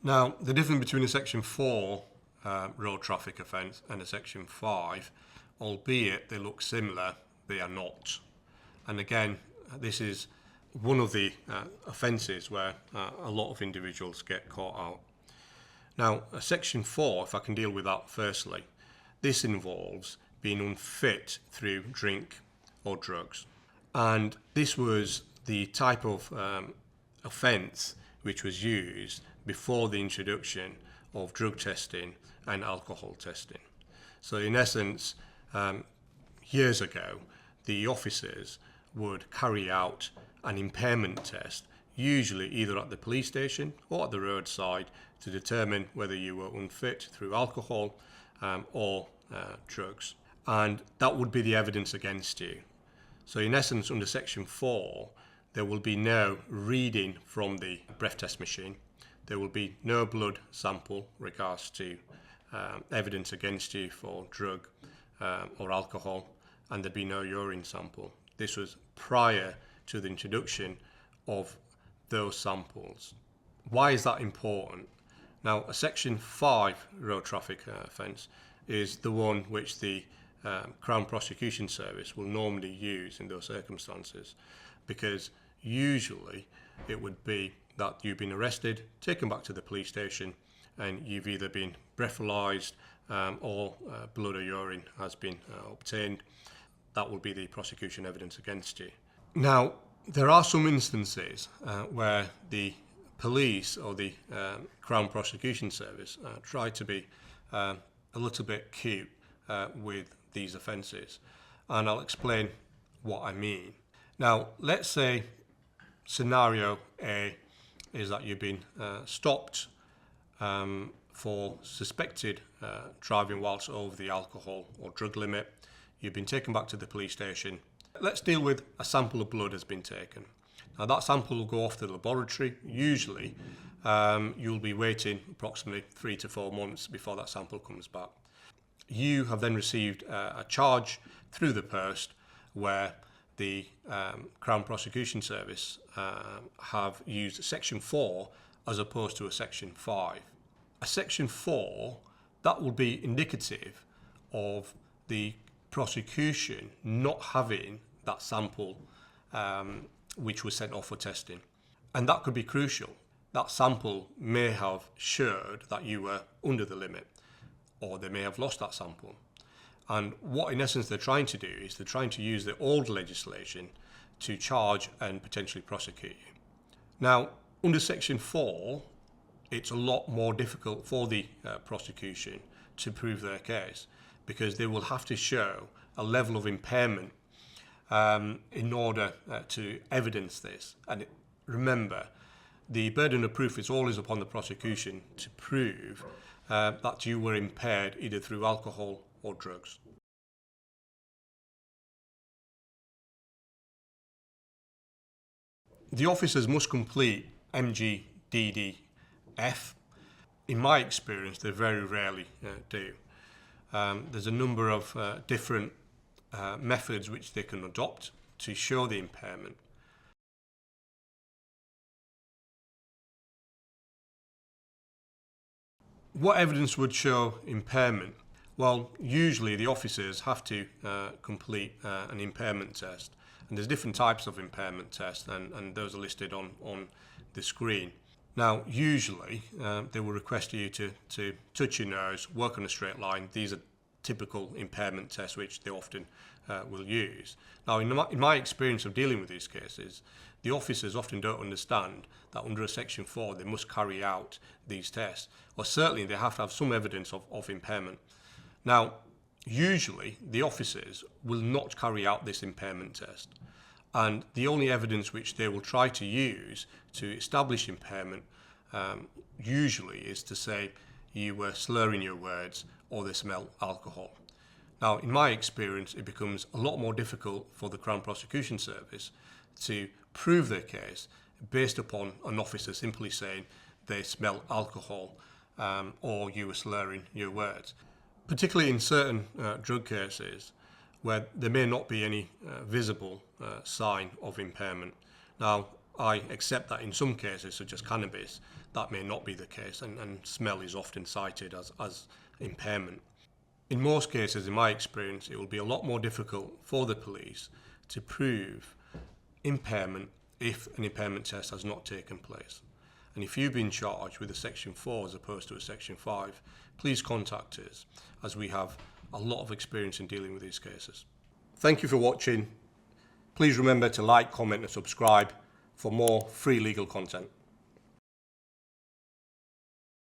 Now, the difference between a Section 4 road traffic offence and a Section 5, albeit they look similar, they are not. And again, this is one of the offences where a lot of individuals get caught out. Now, a Section 4, if I can deal with that firstly, this involves being unfit through drink or drugs. And this was the type of offence which was used before the introduction of drug testing and alcohol testing. So in essence, years ago, the officers would carry out an impairment test, usually either at the police station or at the roadside, to determine whether you were unfit through alcohol or drugs. And that would be the evidence against you. So in essence, under Section 4, there will be no reading from the breath test machine. There will be no blood sample regards to evidence against you for drug or alcohol, and there'd be no urine sample. This was prior to the introduction of those samples. Why is that important? Now, a Section 5 road traffic offence is the one which the Crown Prosecution Service will normally use in those circumstances, because usually it would be that you've been arrested, taken back to the police station, and you've either been breathalyzed or blood or urine has been obtained. That will be the prosecution evidence against you. Now, there are some instances where the police or the Crown Prosecution Service try to be a little bit cute with these offences, and I'll explain what I mean. Now, let's say scenario A is that you've been stopped for suspected driving whilst over the alcohol or drug limit. You've been taken back to the police station. Let's deal with a sample of blood has been taken. Now, that sample will go off to the laboratory. Usually, you'll be waiting approximately 3 to 4 months before that sample comes back. You have then received a charge through the post where the Crown Prosecution Service have used Section 4 as opposed to a Section 5. A Section 4, that will be indicative of the prosecution not having that sample which was sent off for testing. And that could be crucial. That sample may have showed that you were under the limit, or they may have lost that sample. And what in essence they're trying to do is they're trying to use the old legislation to charge and potentially prosecute you. Now, under Section 4, it's a lot more difficult for the prosecution to prove their case, because they will have to show a level of impairment in order to evidence this. And remember, the burden of proof is always upon the prosecution to prove that you were impaired either through alcohol or drugs. The officers must complete MGDDF. In my experience, they very rarely do. There's a number of different methods which they can adopt to show the impairment. What evidence would show impairment? Well, usually the officers have to complete an impairment test, and there's different types of impairment tests, and those are listed on the screen. Now, usually they will request you to touch your nose, work on a straight line. These are typical impairment tests which they often will use. Now, in my experience of dealing with these cases, the officers often don't understand that under a Section 4 they must carry out these tests, or certainly they have to have some evidence of impairment. Now, usually the officers will not carry out this impairment test, and the only evidence which they will try to use to establish impairment usually is to say you were slurring your words or they smell alcohol. Now, in my experience, it becomes a lot more difficult for the Crown Prosecution Service to prove their case based upon an officer simply saying they smell alcohol or you were slurring your words. Particularly in certain drug cases where there may not be any visible sign of impairment. Now, I accept that in some cases, such as cannabis, that may not be the case, and smell is often cited as impairment. In most cases, in my experience, it will be a lot more difficult for the police to prove impairment if an impairment test has not taken place. And if you've been charged with a Section 4 as opposed to a Section 5, please contact us, as we have a lot of experience in dealing with these cases. Thank you for watching. Please remember to like, comment and subscribe for more free legal content.